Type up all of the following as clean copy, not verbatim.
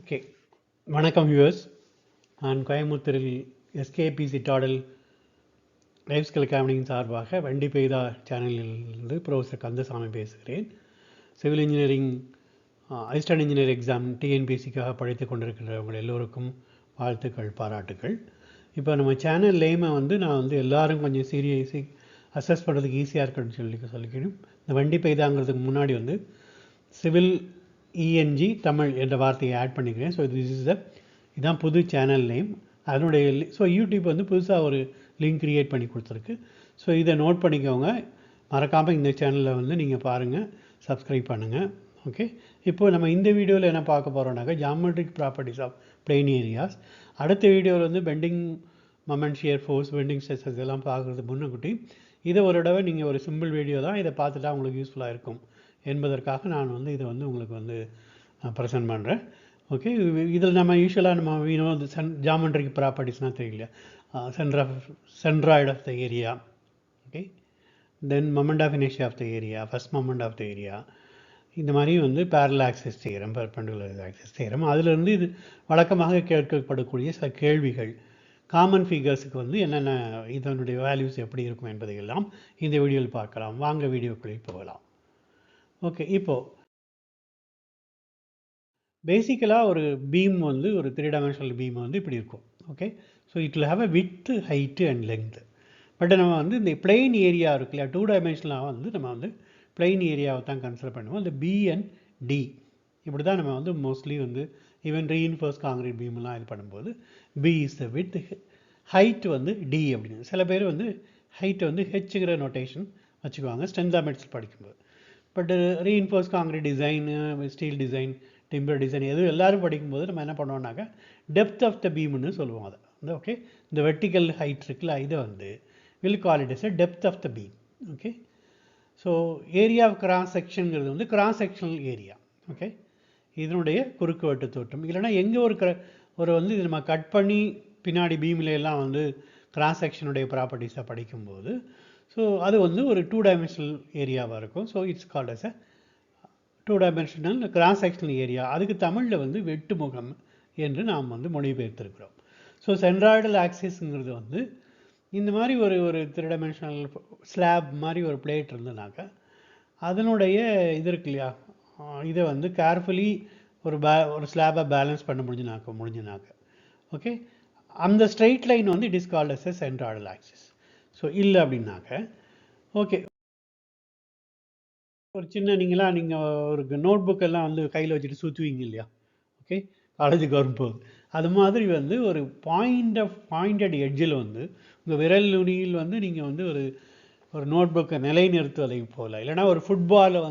Okay, வணக்கம் viewers. நான் கோயம்புத்தூரில் எஸ்கேபிசி டாடல் லைஃப் ஸ்கில் அகாடமியின் சார்பாக வண்டி பெய்தா சேனலிலிருந்து ப்ரொஃபஸர் கந்தசாமி பேசுகிறேன். Civil engineering assistant engineer exam டிஎன்பிசிக்காக படித்து கொண்டிருக்கிறவங்க எல்லோருக்கும் வாழ்த்துக்கள், பாராட்டுக்கள். இப்போ நம்ம சேனல் நேமை நான் எல்லோரும் கொஞ்சம் சீரியஸி அசஸ் பண்ணுறதுக்கு ஈஸியாக இருக்குன்னு சொல்லிக்கணும். இந்த வண்டி பெய்தாங்கிறதுக்கு முன்னாடி சிவில் இஎன்ஜி தமிழ் என்ற வார்த்தையை ஆட் பண்ணிக்கிறேன். ஸோ இதுதான் புது சேனல் நேம். அதனுடைய யூடியூப் புதுசாக ஒரு லிங்க் க்ரியேட் பண்ணி கொடுத்துருக்கு. ஸோ இதை நோட் பண்ணிக்கோங்க, மறக்காமல் இந்த சேனலில் நீங்கள் பாருங்கள், சப்ஸ்கிரைப் பண்ணுங்கள். ஓகே, இப்போது நம்ம இந்த வீடியோவில் என்ன பார்க்க போகிறோம்னாக்கா geometric properties of plane areas. அடுத்த வீடியோவில் bending moment, shear force, bending stresses இதெல்லாம் பார்க்குறது முன்னுக்குட்டி. இதை ஒரு தடவை நீங்கள் ஒரு சிம்பிள் வீடியோ தான், இதை பார்த்துட்டா உங்களுக்கு யூஸ்ஃபுல்லாக இருக்கும் என்பதற்காக நான் இதை உங்களுக்கு ப்ரெசென்ட் பண்ணுறேன். ஓகே, இதில் நம்ம யூஸ்வலாக ஜாமெட்ரிக் ப்ராப்பர்ட்டிஸ்னால் தெரியல. Centroid of the area, okay, then moment of inertia of the area, first moment of the area, இந்த மாதிரி parallel axis theorem, perpendicular axis theorem. அதிலிருந்து இது வழக்கமாக கேட்கப்படக்கூடிய சில கேள்விகள், காமன் ஃபிகர்ஸுக்கு என்னென்ன இதனுடைய வேல்யூஸ் எப்படி இருக்கும் என்பதையெல்லாம் இந்த வீடியோவில் பார்க்கலாம். வாங்க வீடியோக்குள்ளே போகலாம். ஓகே, இப்போது பேசிக்கலாக ஒரு பீம் ஒரு 3 டைமென்ஷனல் பீம் இப்படி இருக்கும். Okay, so it will have a width, height and length. But நம்ம இந்த பிளெயின் ஏரியா இருக்கு இல்லையா, 2 டைமென்ஷனலாக நம்ம பிளெயின் ஏரியாவை தான் கன்சிடர் பண்ணுவோம். அந்த பி அண்ட் டி இப்படி தான் நம்ம மோஸ்ட்லி ஈவன் ரீஇன்ஃபோர்ஸ் காங்கிரீட் பீம்லாம் இது பண்ணும்போது B is the width, height D அப்படின்னு. சில பேர் ஹைட்டை ஹெச்சுங்கிற நோட்டேஷன் வச்சுக்குவாங்க ஸ்ட்ரென்த் ஆஃப் மெட்டல்ஸ் படிக்கும்போது. But reinforce concrete design, steel design, timber design எதுவும் எல்லோரும் படிக்கும்போது நம்ம என்ன பண்ணுவோம்னாக்கா டெப்த் ஆஃப் த பீம்னு சொல்லுவோம். அதை ஓகே, இந்த வெர்டிக்கல் ஹைட் இருக்குல்ல, இதை will call it is depth of the beam. Okay, so area of cross செக்ஷனுங்கிறது கிராஸ் செக்ஷனல் ஏரியா. ஓகே, இதனுடைய குறுக்கு வெட்டு தோற்றம். இல்லைனா எங்கே இது நம்ம கட் பண்ணி பின்னாடி பீமில் எல்லாம் கிராஸ் செக்ஷனுடைய ப்ராப்பர்ட்டிஸை படிக்கும்போது ஸோ அது ஒரு 2 டைமென்ஷனல் ஏரியாவாக இருக்கும். So it's called as a 2 dimensional cross sectional area. அதுக்கு தமிழில் வெட்டுமுகம் என்று நாம் மொழிபெயர்த்திருக்கிறோம். ஸோ சென்ட்ராய்டல் ஆக்சிஸ்ங்கிறது இந்த மாதிரி ஒரு 3 டைமென்ஷனல் ஸ்லாப் மாதிரி ஒரு பிளேட் இருந்ததுனாக்கா அதனுடைய இது இருக்கு இல்லையா, இதை கேர்ஃபுல்லி ஒரு ஸ்லாபை பேலன்ஸ் பண்ண முடிஞ்சுனாக்க ஓகே, அந்த straight line it is called as a centroidal axis. So இல்லை அப்படின்னாக்க ஓகே, ஒரு சின்ன நீங்கள் ஒரு நோட் புக்கெல்லாம் கையில் வச்சுட்டு சுற்றுவீங்க இல்லையா, ஓகே, காலேஜுக்கு வரும்போது அது மாதிரி ஒரு பாயிண்டட் எட்ஜில் உங்கள் விரல் நுனியில் நீங்கள் ஒரு நோட் புக்கை நிலைநிறுத்துவதை போல், இல்லைனா ஒரு ஃபுட்பாலை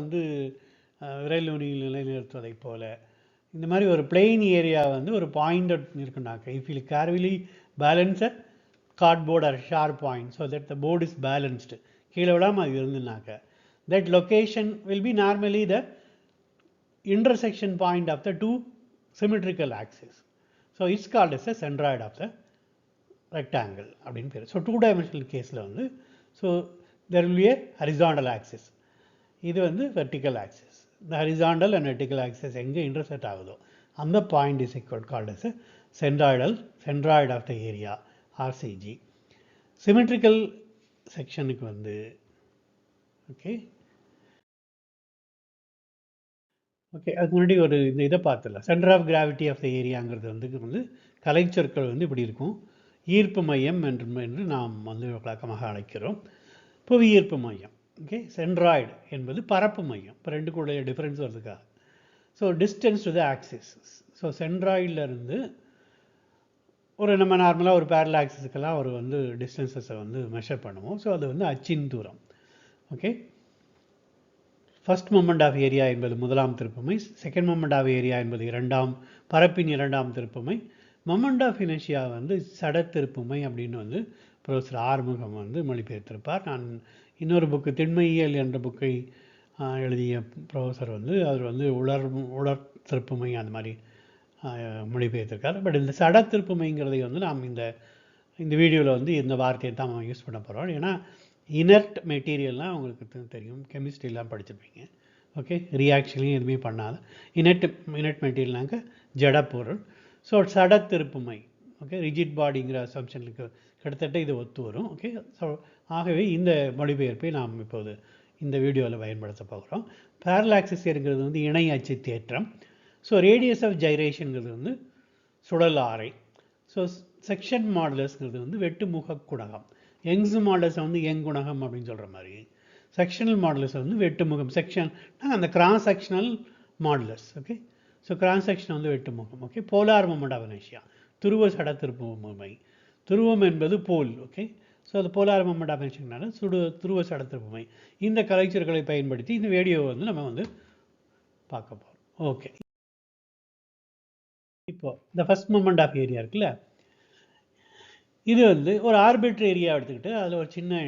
விரல் நுனியில் நிலைநிறுத்துவதை போல் இந்த மாதிரி ஒரு பிளெயின் ஏரியா ஒரு பாயிண்டட் இருக்குனாக்க, if you carefully balance a cardboard or sharp point so that the board is balanced, கீழே விடாமல் அது இருந்துனாக்க that location will be normally the intersection point of the 2 symmetrical axes. So it's called as a centroid of the rectangle அப்படின்னு பேர். So 2 dimensional கேஸில் so there will be a horizontal axis, இது vertical axis. The horizontal and vertical axis எங்கே intersect ஆகுதோ அந்த point is called as a centroid of the area RCG. Symmetrical செக்ஷனுக்கு okay okay, அதுக்கு முன்னாடி இந்த இதை பார்த்துடலாம். Centre of gravity of the ஏரியாங்கிறது கலைச்சொற்கள் இப்படி இருக்கும். ஈர்ப்பு மையம் என்று நாம் வழக்கமாக அழைக்கிறோம். புவி ஈர்ப்பு மையம். ஓகே, சென்ட்ராய்டு என்பது பரப்பு மையம். இப்போ ரெண்டுக்குடைய டிஃப்ரென்ஸ் வருதுக்காக. So distance to the axis. So சென்ட்ராய்டில் நம்ம நார்மலாக ஒரு பேரலல் ஆக்சிஸுக்கெல்லாம் டிஸ்டன்சஸை மெஷர் பண்ணுவோம். ஸோ அது அச்சின் தூரம். Okay, first moment of area என்பது முதலாம் திருப்புமை, செகண்ட் மொமெண்ட் ஆஃப் ஏரியா என்பது பரப்பின் இரண்டாம் திருப்புமை, மொமெண்ட் ஆஃப் இனர்ஷியா சட திருப்புமை அப்படின்னு ப்ரொஃபஸர் ஆறுமுகம் மொழிபெயர்த்திருப்பார். நான் இன்னொரு புக்கு திண்மையியல் என்ற புக்கை எழுதிய ப்ரொஃபஸர் அவர் உலர் திருப்புமை அந்த மாதிரி மொழிபெயர்த்திருக்காரு. பட் இந்த சட திருப்புமைங்கிறதை நாம் இந்த வீடியோவில் இந்த வார்த்தையை தான் நம்ம யூஸ் பண்ண போகிறோம். ஏன்னா இனர்ட் மெட்டீரியல்லாம் உங்களுக்கு தெரியும், கெமிஸ்ட்ரிலாம் படிச்சிருப்பீங்க. ஓகே, ரியாக்ஷன்லையும் எதுவுமே பண்ணாத இனர்ட் மெட்டீரியல்னாக்க ஜடப்பொருள். ஸோ சடத்திருப்புமை, ஓகே, ரிஜிட் பாடிங்கிற அசம்ஷனுக்கு கிட்டத்தட்ட இது ஒத்து வரும். ஓகே, ஸோ ஆகவே இந்த மொழிபெயர்ப்பை நாம் இப்போது இந்த வீடியோவில் பயன்படுத்த போகிறோம். பேரலாக்சிஸ் இருக்கிறது வந்து இணை அச்சு தேற்றம். ஸோ ரேடியஸ் ஆஃப் ஜைரேஷனுங்கிறது வந்து சுழல் ஆரை. ஸோ செக்ஷன் மாடுலஸ்ங்கிறது வந்து வெட்டுமுக குணகம். யங்ஸ் மாடுலஸை வந்து யங் குணகம் அப்படின்னு சொல்கிற மாதிரி, செக்ஷனல் மாடுலஸை வந்து வெட்டுமுகம். செக்ஷன் அந்த cross sectional modulus. Okay, so cross section வந்து வெட்டுமுகம். Okay, polar moment of inertia, துருவ சடத்திருப்புமை. துருவம் என்பது போல். ஓகே, ஸோ அது போலார் மொமெண்ட் ஆஃப் இனர்ஷியானால துருவ சடத்திருப்புமை. இந்த கலைச்சொற்களை பயன்படுத்தி இந்த வீடியோவை வந்து நம்ம வந்து பார்க்க போகிறோம். ஓகே, இப்போ இந்த ஃபர்ஸ்ட் மொமெண்ட் ஆஃப் ஏரியா இருக்குல்ல, இது வந்து ஒரு ஆர்பிட்ரரி ஏரியா எடுத்துக்கிட்டு அதில் ஒரு சின்ன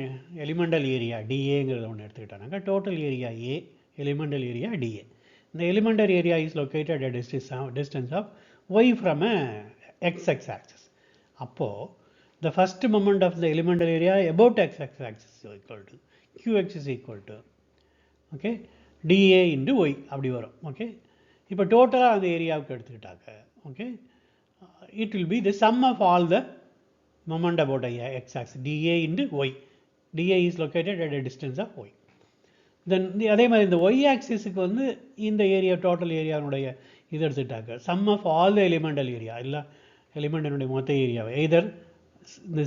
எலிமெண்டல் ஏரியா டிஏங்கிறத ஒன்று எடுத்துக்கிட்டாங்க. Total area A, elemental area dA. இந்த elemental area is located at distance of Y from a X axis. அப்போது the first moment of the elemental area about x axis is equal to qx is equal to, okay, dA into y அப்படி வரும். Okay, இப்போ டோட்டலாக அந்த ஏரியாவுக்கு எடுத்துக்கிட்டாங்க. Okay, it will be the sum of all the moment about x axis, dA into y. dA is located at a distance of y. Then அதே மாதிரி இந்த y ஆக்சிஸுக்கு வந்து இந்த ஏரியா டோட்டல் ஏரியாவுடைய இது எடுத்துக்கிட்டாங்க, sum of all the elemental area, இல்லை எலிமெண்டனுடைய மொத்த ஏரியாவை எய்தர் இந்த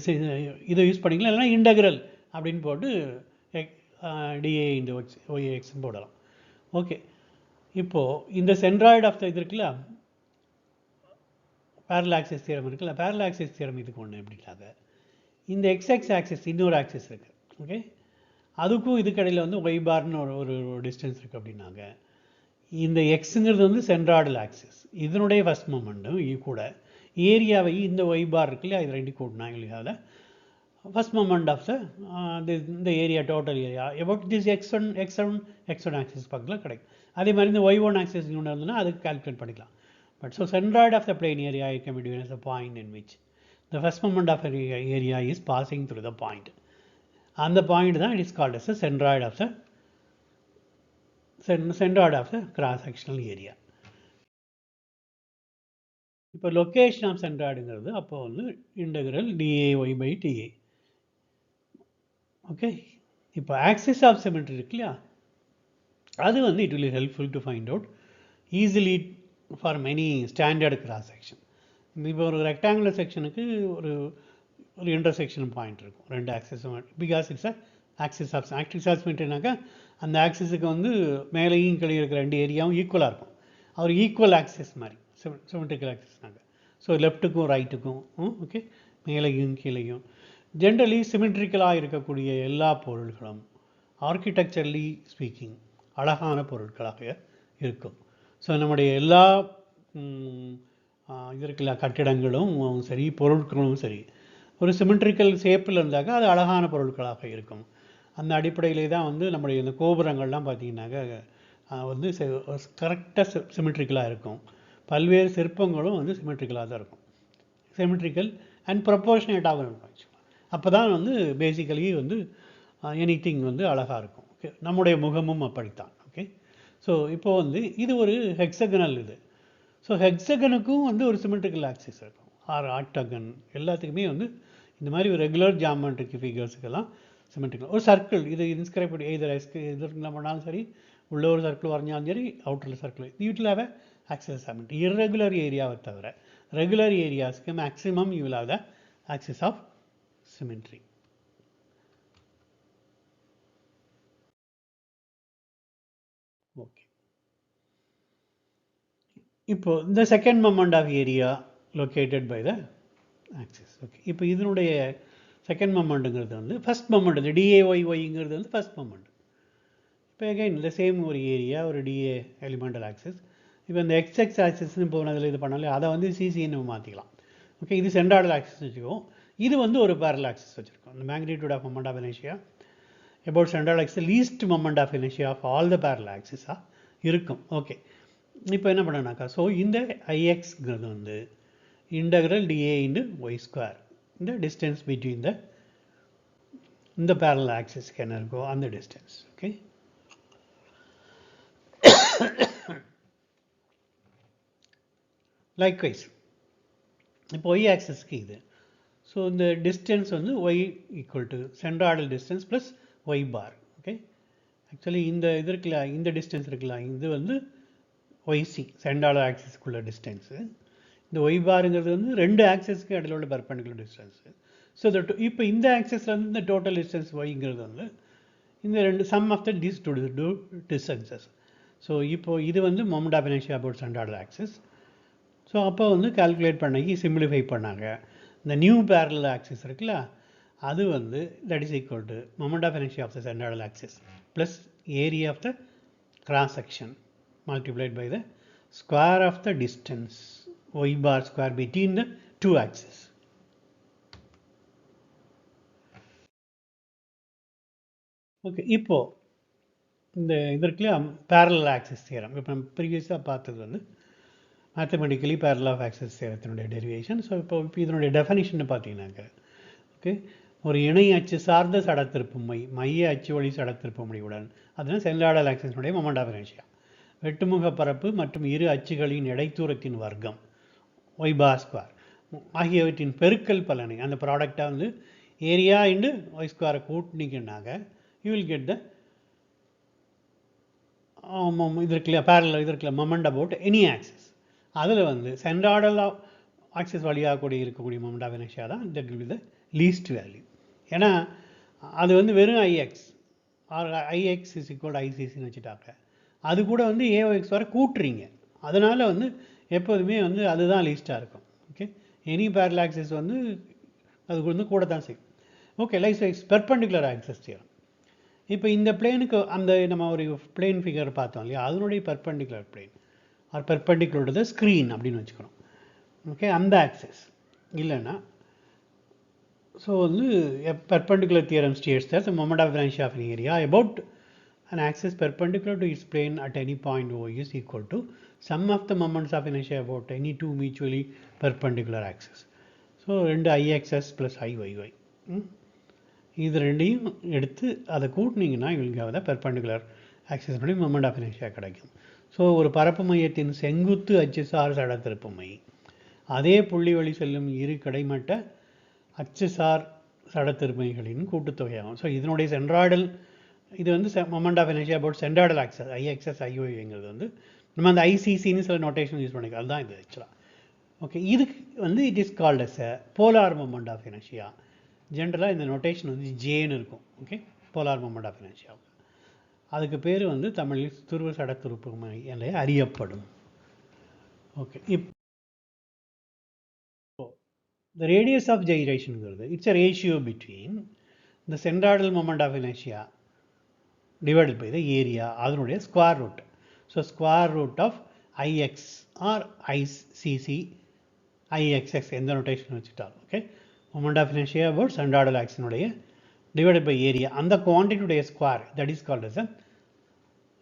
இதை யூஸ் பண்ணிக்கலாம், இல்லைனா இன்டெக்ரல் அப்படின்னு போட்டு டிஏ இன்டு ஒய்எக்ஸ்ன்னு போடலாம். ஓகே, இப்போது இந்த சென்ட்ராய்டு ஆஃப் த இது இருக்குல்ல, பேரலாக்சிஸ் தியரம் இருக்குல்ல, பேரலாக்சிஸ் தியரம் இதுக்கு ஒன்று எப்படின்னாங்க, இந்த எக்ஸ்எக்ஸ் ஆக்சிஸ் இன்னொரு ஆக்சிஸ் இருக்குது. ஓகே, அதுக்கும் இதுக்கடையில் வந்து ஒய் பார்னு ஒரு டிஸ்டன்ஸ் இருக்குது அப்படின்னாங்க. இந்த எக்ஸுங்கிறது வந்து சென்ட்ராய்டல் ஆக்சிஸ், இதனுடைய ஃபர்ஸ்ட் மொமெண்ட்டும் கூட ஏரியாவை இந்த ஒய் பார் இருக்கு இல்லையா, இது ரெண்டு கூட்டினாங்க இல்லையா, அதில் ஃபர்ஸ்ட் மொமெண்ட் ஆஃப் இந்த area total area about this X one axis பக்கத்தில் கிடைக்கும். அதே மாதிரி இந்த ஒய் ஒன் ஆக்சிஸ் ஒன்று இருந்ததுன்னா அதுக்கு கால்குலேட் பண்ணிக்கலாம். But so centroid of the plane area it can be defined as a point in which the first moment of area is passing through the point. அந்த பாயிண்ட் தான் it is called as a centroid of the cross sectional area. இப்போ location of சென்ட்ராய்டுங்கிறது அப்போ வந்து integral dAy by dA. Okay, இப்போ axis of symmetry இருக்கு இல்லையா, அது வந்து it will helpful to find out easily for many standard cross section. இப்போ ஒரு ரெக்டாங்குலர் செக்ஷனுக்கு ஒரு இன்டர்செக்ஷன் பாயிண்ட் இருக்கும் ரெண்டு ஆக்சிஸும், பிகாஸ் இட்ஸ் ஆக்சிஸ் ஆஃப் சிமெட்ரினாக்கா அந்த ஆக்சிஸுக்கு வந்து மேலேயும் கீழே இருக்கிற ரெண்டு ஏரியாவும் ஈக்குவலாக இருக்கும். அவர் ஈக்குவல் ஆக்சிஸ் மாதிரி சிமெட்ரிக்கல் ஆக்சிஸ்னாங்க. ஸோ லெஃப்ட்டுக்கும் ரைட்டுக்கும், ஓகே, மேலேயும் கீழேயும் ஜென்ரலி சிமெட்ரிக்கலாக இருக்கக்கூடிய எல்லா பொருள்களும் ஆர்கிடெக்சரலி ஸ்பீக்கிங் அழகான பொருட்களாக இருக்கும். ஸோ நம்முடைய எல்லா இருக்கிற கட்டிடங்களும் சரி, பொருட்களும் சரி, ஒரு சிமெட்ரிக்கல் ஷேப்பில் இருந்தாக்கா அது அழகான பொருட்களாக இருக்கும். அந்த அடிப்படையிலே தான் வந்து நம்முடைய இந்த கோபுரங்கள்லாம் பார்த்தீங்கன்னாக்கா வந்து கரெக்டாக சிமெட்ரிக்கலாக இருக்கும். பல்வேறு சிற்பங்களும் வந்து சிமெட்ரிக்கலாக தான் இருக்கும், சிமெட்ரிக்கல் அண்ட் ப்ரொப்போர்ஷனேட்டாகவும் இருக்கும். அப்போ தான் வந்து பேசிக்கலி வந்து எனிதிங் வந்து அழகாக இருக்கும். ஓகே, நம்முடைய முகமும் அப்படித்தான். ஓகே, ஸோ இப்போ வந்து இது ஒரு ஹெக்ஸகனல் இது. ஸோ ஹெக்ஸகனுக்கும் வந்து ஒரு சிமெட்ரிக்கல் ஆக்சிஸ் இருக்கும், ஆர் ஆக்டகன் எல்லாத்துக்குமே வந்து இந்த மாதிரி ஒரு ரெகுலர் ஜாமெட்ரிக் ஃபிகர்ஸுக்கெல்லாம் சிமெட்ரிக்கல். ஒரு சர்க்கிள் இது இன்ஸ்கிரைப் இதற்கு நம்ம பண்ணாலும் சரி, உள்ள ஒரு சர்க்கிள் வரைஞ்சாலும் சரி, அவுட்டரில் சர்க்கிள், வீட்டில் ஹேவ் ஆக்சிஸ் சிமெட்ரி. இர்ரெகுலர் ஏரியாவை தவிர ரெகுலர் ஏரியாஸ்க்கு maximum you will have the axis of symmetry. Okay, இப்போ இந்த second moment of area located by the axis. Okay, இப்போ இதனுடைய செகண்ட் மொமெண்ட்டுங்கிறது வந்து ஃபர்ஸ்ட் மொமெண்ட், இந்த டிஏஒய்ஒய்ங்கிறது வந்து ஃபர்ஸ்ட் மொமெண்ட். இப்போ அகைன் இந்த சேம் ஒரு ஏரியா, ஒரு டிஏ எலிமெண்டல் ஆக்சிஸ். இப்போ இந்த எக்ஸ்எக்ஸ் ஆக்சிஸ்னு போனதில் இது பண்ணாலே அதை வந்து சிசின்னு மாற்றிக்கலாம். ஓகே, இது சென்ட்ராய்டல் ஆக்சிஸ் வச்சுக்குவோம், இது வந்து ஒரு பேரல் ஆக்சிஸ் வச்சுருக்கோம். இந்த magnitude of moment of inertia about central axis least moment of inertia of all the parallel ஆக்சிஸாக இருக்கும். ஓகே, இப்போ என்ன பண்ணனாக்கா, ஸோ இந்த ஐஎக்ஸ்ங்கிறது வந்து integral dA into y square, இந்த டிஸ்டன்ஸ் பிட்வீன் இந்த பேரல் ஆக்சிஸ்க்கு என்ன இருக்கோ அந்த டிஸ்டன்ஸ். ஓகே, லைக்வைஸ் இப்போ ஒய் ஆக்சஸ்க்கு இது. ஸோ இந்த டிஸ்டன்ஸ் வந்து y equal to centroidal distance plus y bar. Okay, actually இந்த இது இருக்குல்ல, இந்த டிஸ்டன்ஸ் இருக்குல்ல, இது வந்து ஒய்சி சென்ட்ராய்டல் ஆக்சஸ்க்குள்ள டிஸ்டன்ஸு. இந்த ஒய் பாருங்கிறது வந்து ரெண்டு ஆக்சஸ்க்கு இடையில உள்ள பெர்பெண்டிகுலர் டிஸ்டன்ஸு. ஸோ இப்போ இந்த ஆக்சஸில் வந்து இந்த டோட்டல் டிஸ்டன்ஸ் ஒய்ங்கிறது வந்து இந்த ரெண்டு sum of the two distances. So இப்போ இது வந்து moment of inertia about centroidal axis. So அப்போ வந்து கால்குலேட் பண்ணி சிம்பிளிஃபை பண்ணாங்க. இந்த நியூ பேரலல் ஆக்சிஸ் இருக்குல்ல, அது வந்து that is equal to moment of inertia of the centroidal axis plus area of the cross section multiplied by the square of the distance y bar square between the two axes. Okay, இப்போ இந்த இதற்குள்ள parallel axis theorem இப்போ நம்ம ப்ரீவியஸாக பார்த்தது வந்து mathematically parallel of axis தியரத்தினுடைய derivation. So இப்போ இதனுடைய டெஃபனிஷன் பார்த்தீங்கன்னாக்க, ஓகே, ஒரு இணை அச்சு சார்ந்த சடத்திருப்புமை மைய அச்சு வழி சடத்திருப்புமையுடன் அதனால் சென்ட்ராய்டல் ஆக்சிஸினுடைய மொமெண்ட் ஆஃப் இனர்ஷியா வெட்டுமுக பரப்பு மற்றும் இரு அச்சுகளின் இடைத்தூரத்தின் வர்க்கம் ஒய் பார் ஸ்கொயர் ஆகியவற்றின் பெருக்கல் பலனை அந்த ப்ராடக்டாக வந்து ஏரியா இன்டு ஒய் ஸ்கொயரை கூட்டினீங்கன்னாக்க யூ வில் கெட் த இதற்குள்ள பேரலல் இதற்குள்ள மொமெண்ட் அபவுட் எனி ஆக்சிஸ். அதில் வந்து சென்ட்ராய்டல் ஆக்சிஸ் வழியாக கூட இருக்கக்கூடிய மொமெண்ட் ஆஃப் இனர்ஷியா தான் that will be the least value. ஏன்னா அது வந்து வெறும் Ix or Ix is equal ஐசிசின்னு வச்சுட்டாங்க. அது கூட வந்து ஏஓஎக்ஸ் வர கூட்டுறீங்க, அதனால் வந்து எப்போதுமே வந்து அதுதான் லீஸ்ட்டாக இருக்கும். ஓகே, எனி பேரலல் ஆக்சிஸ் வந்து அது வந்து கூட தான் செய்யும். Okay, likewise perpendicular axis theorem. இப்போ இந்த பிளேனுக்கு அந்த நம்ம ஒரு பிளேன் ஃபிகர் பார்த்தோம் இல்லையா, அதனுடைய perpendicular plane or perpendicular the screen அப்படின்னு வச்சுக்கணும். ஓகே, அந்த ஆக்சிஸ் இல்லைன்னா ஸோ வந்து perpendicular theorem states that the moment of inertia of an area about an axis perpendicular to its plane at any point O is equal to sum of the moments of inertia about any two mutually perpendicular axes. So ரெண்டு IXS plus IYY இது ரெண்டையும் எடுத்து அதை கூட்டினீங்கன்னா இவங்களுக்கு perpendicular ஆக்சிஸ்னுடைய moment of inertia கிடைக்கும். So ஒரு பரப்பு மையத்தின் செங்குத்து அச்சுசார் சடத்திருப்புமை அதே புள்ளி வழி செல்லும் இரு கிடைமட்ட அச்சுசார் சடத்திருப்புமைகளின் கூட்டுத்தொகையாகும். ஸோ இதனுடைய சென்ட்ராய்டல் இது வந்து moment of inertia about centroidal axis Ixs ஐஓங்கிறது வந்து நம்ம அந்த ஐசிசின்னு சில நோட்டேஷன் யூஸ் பண்ணிக்கலாம், அதுதான் இது ஆக்சுவலாக. ஓகே, இதுக்கு வந்து it is called as a polar moment of inertia. ஜென்ரலாக இந்த நோட்டேஷன் வந்து ஜேன்னு இருக்கும். Okay, polar moment of inertia. அதுக்கு பேர் வந்து தமிழில் துருவ சடத்திருப்புமை என அறியப்படும். ஓகே, இப்போ the radius of gyration ங்கிறது it's a ratio between the centroidal moment of inertia divided by the area அதனுடைய square root. So square root of Ix or Icc Ixx எந்த நோட்டேஷன் வச்சுட்டாலும் okay, moment of inertia about centroidal ஆக்சிஸினுடைய divided by area அந்த குவான்டிட்டியுடைய square that is called as a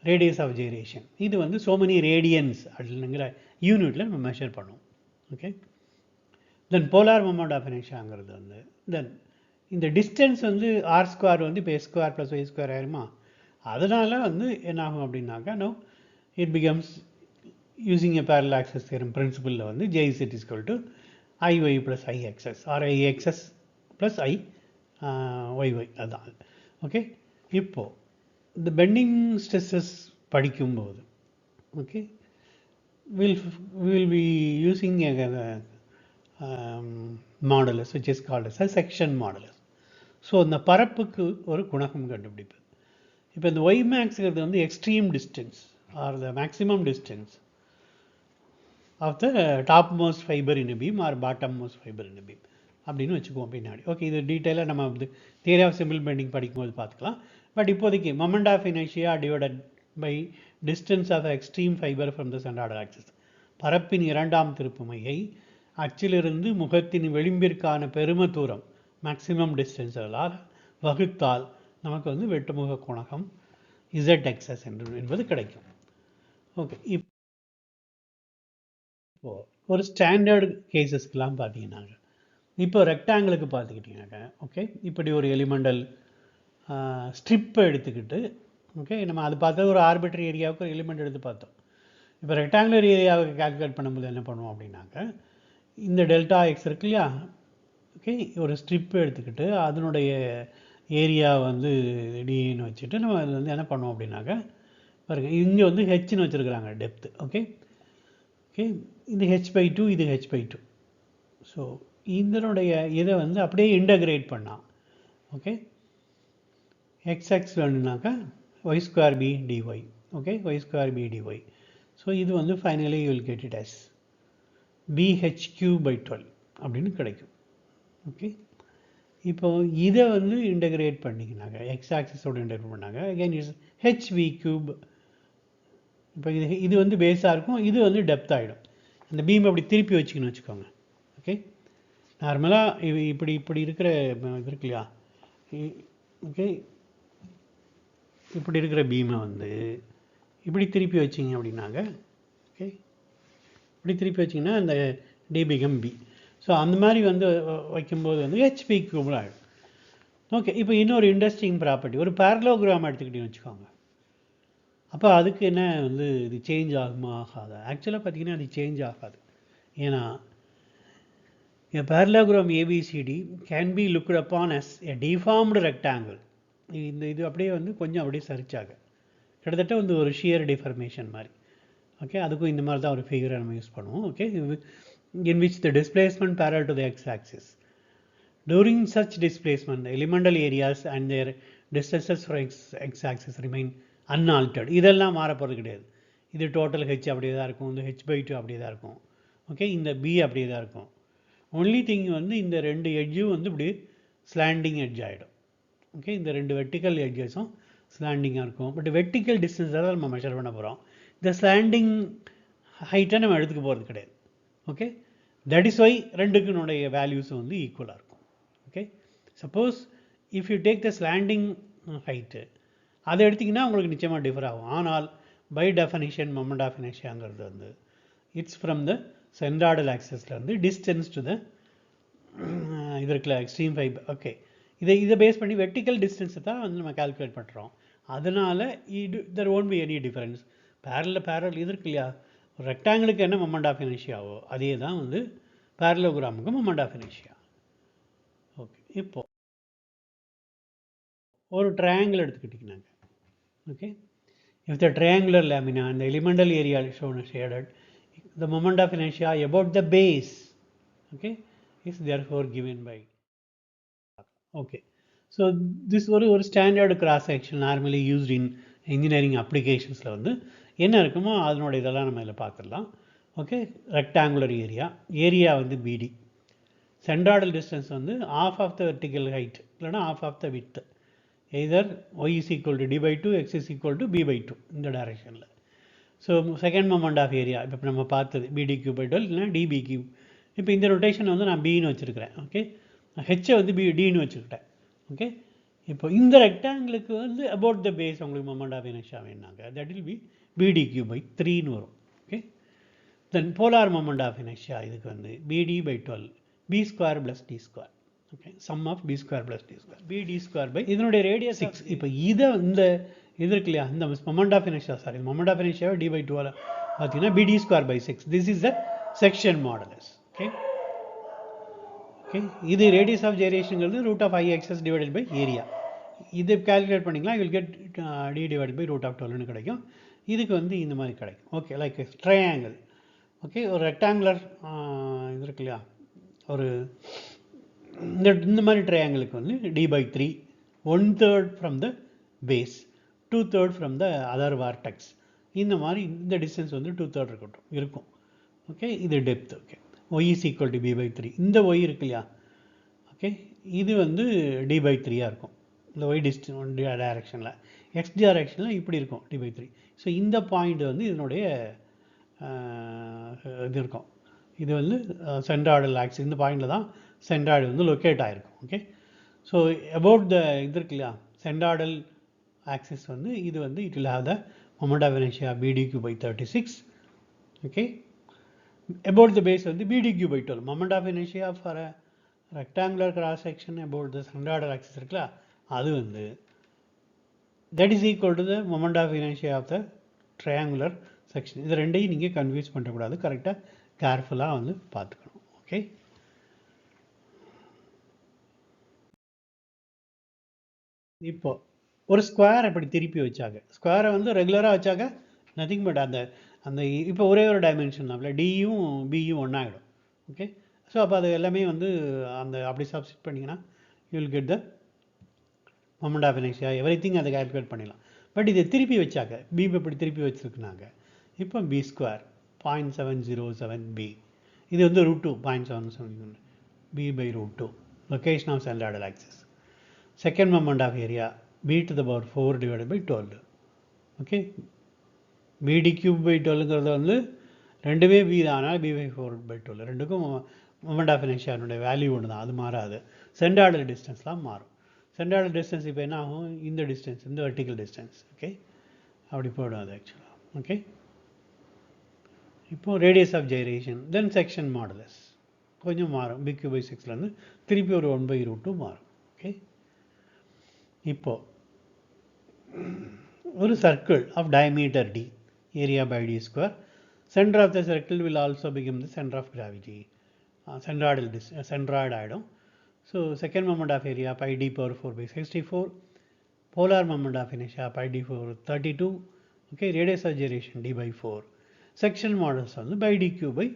radius of gyration. இது வந்து so many radians அப்படிங்கிற யூனிட்டில் நம்ம மெஷர் பண்ணுவோம். Okay, then polar moment of இனர்ஷியாங்கிறது வந்து தென் இந்த டிஸ்டன்ஸ் வந்து ஆர் ஸ்கொயர் வந்து இப்போ s square plus y square ஆயிருமா, அதனால் வந்து என்ன ஆகும் அப்படின்னாக்கா no it becomes using a parallel axis theorem பிரின்சிபலில் வந்து J is it is equal to Iy plus Ixs or Ixs plus I yy அதுதான். ஓகே, இப்போது இந்த பெண்டிங் ஸ்ட்ரெஸ்ஸஸ் படிக்கும்போது okay will be using modulus which is called as a section modulus. So இந்த பரப்புக்கு ஒரு குணகம் கண்டுபிடிப்பு. இப்போ இந்த ஒய் மேக்ஸுங்கிறது வந்து extreme distance or the maximum distance of the top most fibre in beam or bottom most fibre in beam அப்படின்னு வச்சுக்குவோம் பின்னாடி. ஓகே, இது டீட்டெயிலாக நம்ம வந்து தியரி ஆஃப் சிம்பிள் பெண்டிங் படிக்கும்போது பார்த்துக்கலாம். பட் இப்போதைக்கு moment of inertia divided by distance of extreme fibre from the centroidal axis பரப்பின் இரண்டாம் திருப்புமையை அச்சிலிருந்து முகத்தின் விளிம்பிற்கான பெரும தூரம் மேக்சிமம் டிஸ்டன்ஸ்களால் வகுத்தால் நமக்கு வந்து வெட்டுமுக குணகம் ZXS என்பது கிடைக்கும். ஓகே, இப்போ ஒரு ஸ்டாண்டர்டு கேசஸ்க்கெலாம் பார்த்தீங்கன்னாங்க, இப்போ ரெக்டாங்கிளுக்கு பார்த்துக்கிட்டிங்கனாக்க ஓகே இப்படி ஒரு எலிமெண்டல் ஸ்ட்ரிப்பை எடுத்துக்கிட்டு ஓகே நம்ம அது பார்த்தா ஒரு ஆர்பிட்ரரி ஏரியாவுக்கு ஒரு எலிமெண்ட் எடுத்து பார்த்தோம். இப்போ ரெக்டாங்குலர் ஏரியாவை கால்குலேட் பண்ணும்போது என்ன பண்ணுவோம் அப்படின்னாக்க, இந்த டெல்டா எக்ஸ் இருக்கு இல்லையா, ஓகே, ஒரு ஸ்ட்ரிப் எடுத்துக்கிட்டு அதனுடைய ஏரியா வந்து டின்னு வச்சுட்டு நம்ம அதில் வந்து என்ன பண்ணுவோம் அப்படின்னாக்க, பாருங்கள் இங்கே வந்து ஹெச்னு வச்சுருக்குறாங்க டெப்த்து. ஓகே ஓகே, இது h/2, இது h/2. ஸோ இதனுடைய இதை வந்து அப்படியே இன்டகிரேட் பண்ணால், okay, xx வேணும்னாக்கா y² b dy. Okay, y² b dy. So இது வந்து finally you will get it as bh³/12 அப்படின்னு கிடைக்கும். ஓகே, இப்போ இதை வந்து இன்டகிரேட் பண்ணிங்கனாக்க, எக்ஸ் ஆக்சிஸோட இன்டகிரேட் பண்ணாங்க, அகைன் இஸ் hv³. இப்போ இது வந்து பேஸாக இருக்கும், இது வந்து டெப்த் ஆகிடும். இந்த பீம் அப்படி திருப்பி வச்சுக்கணும்னு வச்சுக்கோங்க. ஓகே, நார்மலாக இப்படி இருக்கிற இது இருக்கு இல்லையா, ஓகே, இப்படி இருக்கிற பீமை வந்து இப்படி திருப்பி வச்சிங்க அப்படின்னாங்க, ஓகே, இப்படி திருப்பி வச்சிங்கன்னா அந்த டி பிகம் பி. ஸோ அந்த மாதிரி வந்து வைக்கும்போது வந்து hp³ ஆகிடும். ஓகே, இப்போ இன்னொரு இன்ட்ரெஸ்டிங் ப்ராப்பர்ட்டி, ஒரு பேரலோகிராம் எடுத்துக்கிட்டீங்கன்னு வச்சுக்கோங்க. அப்போ அதுக்கு என்ன வந்து இது சேஞ்ச் ஆகுமா ஆகாதா? ஆக்சுவலாக பார்த்தீங்கன்னா அது சேஞ்ச் ஆகாது. ஏன்னா a parallelogram ABCD can be looked upon as a deformed rectangle. இது அப்படியே வந்து கொஞ்சம் அப்படியே சரிச்சாக கிட்டத்தட்ட வந்து ஒரு ஷியர் டிஃபர்மேஷன் மாதிரி. ஓகே, அதுக்கும் இந்த மாதிரி தான் ஒரு ஃபிகரை நம்ம யூஸ் பண்ணுவோம். Okay, in which the displacement parallel to the x-axis. During such displacement, the elemental areas and their distances from x-axis remain unaltered. இதெல்லாம் மாற போகிறது கிடையாது. இது டோட்டல் ஹெச் அப்படியே தான் இருக்கும், இந்த h/2 அப்படியே தான் இருக்கும். ஓகே, இந்த பி அப்படியே தான் இருக்கும். ஒன்லி திங் வந்து இந்த ரெண்டு எட்ஜும் வந்து இப்படி ஸ்லாண்டிங் எட்ஜ் ஆகிடும். ஓகே, இந்த ரெண்டு வெர்டிக்கல் எட்ஜஸும் ஸ்லாண்டிங்காக இருக்கும். பட் வெர்டிக்கல் டிஸ்டன்ஸை தான் நம்ம மெஷர் பண்ண போகிறோம். இந்த ஸ்லாண்டிங் ஹைட்டை நம்ம எடுத்துக்க போகிறது கிடையாது. ஓகே, தட் இஸ் வை ரெண்டுக்குனுடைய வேல்யூஸும் வந்து ஈக்குவலாக இருக்கும். Okay, suppose if you take the slanting height அதை எடுத்திங்கன்னா உங்களுக்கு நிச்சயமாக டிஃபர் ஆகும். ஆனால் பை டெஃபனிஷன் மொமெண்ட் ஆஃப் இனர்ஷியாங்கிறது வந்து இட்ஸ் ஃப்ரம் த சென்ட்ராய்டல் ஆக்சஸ்லேருந்து டிஸ்டன்ஸ் டு த இது இருக்குல்ல எக்ஸ்ட்ரீம் ஃபைபர். ஓகே, இதை பேஸ் பண்ணி வெர்டிக்கல் டிஸ்டன்ஸை தான் வந்து நம்ம கால்குலேட் பண்ணுறோம். அதனால் there won't be any difference. Parallel இது இருக்கு இல்லையா, ரெக்டாங்கிளுக்கு என்ன மொமெண்ட் ஆஃப் இனர்ஷியாவோ அதே தான் வந்து பேரலோகிராமுக்கு மொமெண்ட் ஆஃப் இனர்ஷியா. ஓகே, இப்போ ஒரு ட்ரையாங்கிள் எடுத்துக்கிட்டிங்கனாங்க. Okay, if the triangular lamina and the elemental area shown as shaded, the moment of inertia about the base, okay, is therefore given by. Okay, so this ஒரு standard cross section normally used in engineering அப்ளிகேஷன்ஸில் வந்து என்ன இருக்குமோ அதனோட இதெல்லாம் நம்ம இதில் பார்த்துடலாம். ஓகே, ரெக்டாங்குலர் ஏரியா வந்து பிடி, சென்ட்ராய்டல் டிஸ்டன்ஸ் வந்து of of the vertical height இல்லைனா of of the width, either y is equal to d/2, x is equal to b/2 இந்த டைரெக்ஷனில். So second moment of area இப்போ நம்ம பார்த்தது bd³/12 இல்லைனா db³. இப்போ இந்த ரொட்டேஷன் வந்து நான் பின்னு வச்சுருக்கிறேன். ஓகே, ஹெச்சை வந்து டின்னு வச்சுக்கிட்டேன். ஓகே, இப்போ இந்த ரெக்டாங்கிளுக்கு வந்து அபவுட் த பேஸ் உங்களுக்கு மொமெண்ட் ஆஃப் இனர்ஷியா வேணாங்க, தட் வில் பி bd³/3ன்னு வரும். Okay, then polar moment of inertia இதுக்கு வந்து bd/12 b² + d². Okay, some of b² + d², bd² இதனுடைய ரேடியஸ் 6. இப்போ இதை இந்த இது இருக்கு இல்லையா, இந்த moment of inertia, sorry moment of இனர்ஷியாவை d/2 பார்த்தீங்கன்னா bd²/6. This is the section modulus. Okay okay, இது ரேடியஸ் ஆஃப் ஜெனரேஷனுங்கிறது √(i(x)s டிவைடட் பை ஏரியா. இது கால்குலேட் பண்ணிக்கலாம், யூ வில் கெட் d/√12ன்னு கிடைக்கும். இதுக்கு வந்து இந்த மாதிரி கிடைக்கும். Okay, like triangle. ஓகே, ஒரு ரெக்டாங்குலர் இது இருக்கு இல்லையா, ஒரு இந்த மாதிரி ட்ரையாங்கிளுக்கு வந்து d/3, 1/3 from the base, 2/3 from the other vertex. இந்த மாதிரி இந்த டிஸ்டன்ஸ் வந்து 2/3 இருக்கும். ஓகே, இது depth. Okay, y is equal to b/3. இந்த y இருக்கு இல்லையா, ஓகே, இது வந்து d/3ஆக இருக்கும். இந்த y டைரெக்ஷனில், x டைரெக்ஷனில் இப்படி இருக்கும் d/3. ஸோ இந்த பாயிண்ட் வந்து இதனுடைய இது இருக்கும். இது வந்து சென்ட்ராய்டல் ஆக்சிஸ், இந்த பாயிண்டில் தான் சென்ட்ராய்டு வந்து லொக்கேட் ஆகிருக்கும். ஓகே, ஸோ அபவுட் த இது இருக்கு இல்லையா, சென்ட்ராய்டல் ஆக்சிஸ் வந்து இது வந்து it will have the moment of inertia bd³/36. Okay, about the base வந்து bd³/12. moment of inertia for a rectangular cross section about the centroidal axis இருக்குல்ல, அது வந்து that is equal to the moment of inertia of the triangular section. இது ரெண்டையும் நீங்கள் confuse பண்ணக்கூடாது, கரெக்டாக கேர்ஃபுல்லாக வந்து பார்த்துக்கணும். ஓகே, இப்போ ஒரு ஸ்கொயர் இப்படி திருப்பி வச்சாங்க. ஸ்கொயரை வந்து ரெகுலராக வச்சாங்க, நத்திங் பட் அந்த அந்த இப்போ ஒரே ஒரு டைமென்ஷன் தான், டியும் பியும் ஒன்றாகிடும். ஓகே, ஸோ அப்போ அது எல்லாமே வந்து அந்த அப்படி சப்ஸ்டிட் பண்ணிங்கன்னா you will get the moment of inertia, everything அதை கால்குலேட் பண்ணிடலாம். பட் இதை திருப்பி வச்சாங்க, பி இப்படி திருப்பி வச்சுருக்குனாங்க. இப்போ பி ஸ்கொயர் 0.707 பி, இது வந்து √2 0.707 B by √2, location of centroidal axis. Second moment of area b to the power 4 divided by 12. Okay, bd cube by 12ங்கிறது வந்து ரெண்டுமே b தான், ஆனால் b by 4 by 12 ரெண்டுக்கும் மொமெண்ட் ஆஃப் இனர்ஷியானுடைய வேல்யூ ஒன்று தான், அது மாறாது. சென்ட்ராய்டல் டிஸ்டன்ஸ்லாம் மாறும். சென்ட்ராய்டல் டிஸ்டன்ஸ் இப்போ என்ன ஆகும், இந்த டிஸ்டன்ஸ், இந்த வெர்டிக்கல் டிஸ்டன்ஸ். ஓகே, அப்படி போயிடும் அது ஆக்சுவலாக. ஓகே, இப்போது radius of gyration, then section modulus கொஞ்சம் மாறும். bq by 6லேருந்து திருப்பி ஒரு 1/√2 மாறும். ஓகே, இப்போ ஒரு circle of diameter d, area by d square, centre of the circle will also become the centre of gravity, centroid ஆகிடும். So second moment of area by d power 4 by 64, polar moment of inertia by d power 32. Okay, radius of gyration d by 4, section modulus வந்து by d cube by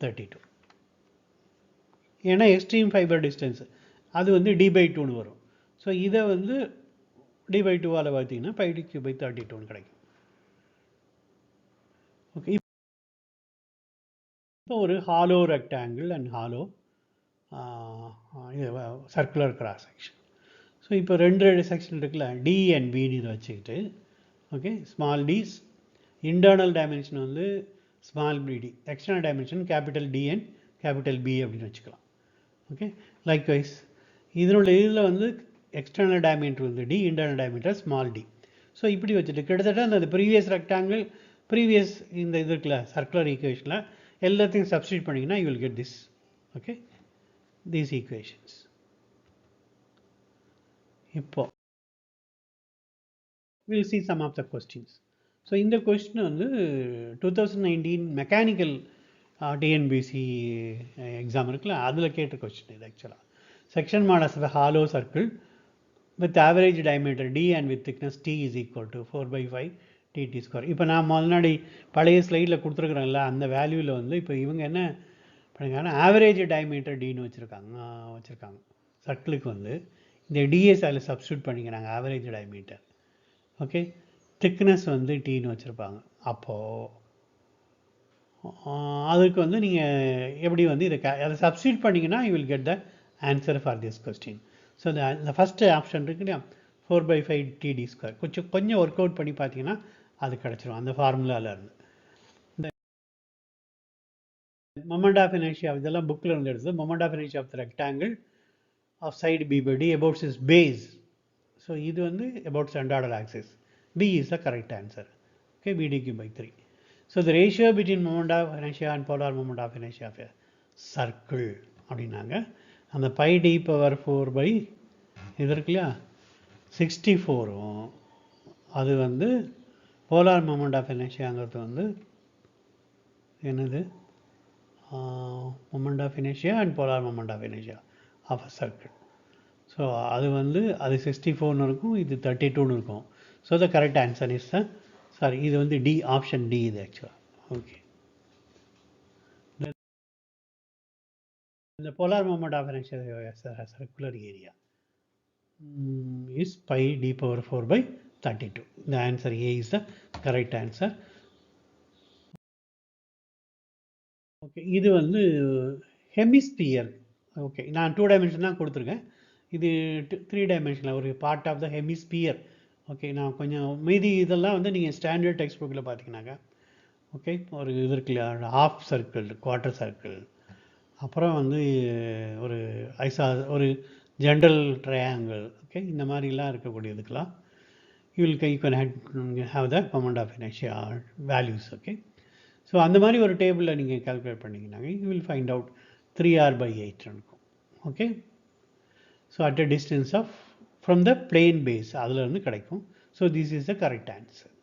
32. ஏன்னா extreme fibre distance அது வந்து d by 2ன்னு வரும். So இதை வந்து d by 2ஆல் பார்த்தீங்கன்னா pi d cube by 32ன்னு கிடைக்கும். ஓகே, இப்போ ஒரு hollow rectangle and hollow circular cross section. So இப்போ ரெண்டு செக்ஷன் இருக்குல்ல, டி அண்ட் பின்னு இதை வச்சுக்கிட்டு, okay, small Ds, internal dimension வந்து small BD, external dimension capital D and capital B அப்படின்னு வச்சுக்கலாம். ஓகே, லைக்வைஸ் இதில் வந்து எக்ஸ்டர்னல் டயமீட்டர் வந்து D, internal diameter small D. So இப்படி வச்சுட்டு கிட்டத்தட்ட அந்த ப்ரீவியஸ் ரெக்டாங்கிள், ப்ரீவியஸ் இந்த இது இருக்குல்ல சர்க்குலர் ஈக்குவேஷனில் எல்லாத்தையும் சப்ஸ்டியூட் பண்ணிங்கன்னா you will get this. Okay, these equations. இப்போ will see some of the questions. So இந்த கொஸ்டின் வந்து 2019 மெக்கானிக்கல் டிஎன்பிசி எக்ஸாம் இருக்குல்ல, அதில் கேட்ட கொஸ்டின் இது ஆக்சுவலாக. Section models of hollow circle with average diameter d and with thickness t is equal to 4/5 tt square. இப்போ நான் முன்னாடி பழைய ஸ்லைடில் கொடுத்துருக்குறேன்ல, அந்த வேல்யூவில் வந்து இப்போ இவங்க என்ன பண்ணிருக்காங்கன்னா ஆவரேஜ் டயமீட்டர் டின்னு வச்சுருக்காங்க சர்க்கிளுக்கு வந்து இந்த டிஎஸ் அதில் சப்ஸ்டியூட் பண்ணிக்கிறாங்க ஆவரேஜ் டயமீட்டர். ஓகே, திக்னஸ் வந்து டீன்னு வச்சுருப்பாங்க. அப்போது அதுக்கு வந்து நீங்கள் எப்படி வந்து இதை அதை சப்ஸ்டியூட் பண்ணிங்கன்னா you will get the answer for this question. So இந்த ஃபஸ்ட்டு ஆப்ஷன் இருக்கு இல்லையா, 4/5 TD ஸ்கொயர், கொஞ்சம் ஒர்க் அவுட் பண்ணி பார்த்தீங்கன்னா அது கிடச்சிரும் அந்த ஃபார்முலாவிலேருந்து. இந்த மொமெண்ட் ஆஃப் இனர்ஷியா இதெல்லாம் புக்கில் இருந்து எடுத்தது. Moment of inertia of the rectangle of side B by D about is base. So இது வந்து about centroidal axis. B is the correct answer. Okay, BDQ by 3. So the ratio between moment of inertia and polar moment of inertia of circle அப்படின்னாங்க. அந்த by D power 4 by இது இருக்கு இல்லையா 64ம் அது வந்து polar moment of இனர்ஷியாங்கிறது வந்து என்னது, moment of inertia and polar moment of inertia of a circle. So அது வந்து அது 64ன்னு இருக்கும், இது 32ன்னு இருக்கும். So the correct answer is sorry இது வந்து டி, ஆப்ஷன் டி இது ஆக்சுவலாக. Okay, the polar moment of inertia circular area is pi d power 4 by 32. The answer A is the correct answer. Okay, இது வந்து ஹெமிஸ்பியர். ஓகே, நான் 2 dimension தான் கொடுத்துருக்கேன், இது 3 டைமென்ஷனில் ஒரு part of the hemisphere. Okay, நான் கொஞ்சம் மீதி இதெல்லாம் வந்து நீங்கள் ஸ்டாண்டர்ட் டெக்ஸ்ட் புக்கில் பார்த்தீங்கன்னாக்கா ஓகே ஒரு இது இருக்குல்ல ஹாஃப் சர்க்கிள், குவார்ட்டர் சர்க்கிள், அப்புறம் வந்து ஒரு ஒரு ஜென்ரல் ட்ரையாங்கிள். ஓகே, இந்த மாதிரிலாம் இருக்கக்கூடியதுக்கெல்லாம் you can have the moment of inertia values. Okay, so அந்த மாதிரி ஒரு டேபிளில் நீங்கள் கால்குலேட் பண்ணிங்கன்னாங்க you will find out 3r/8 இருக்கும். Okay, so at a distance of from the plane base அதில் இருந்து கிடைக்கும். So this is the correct answer.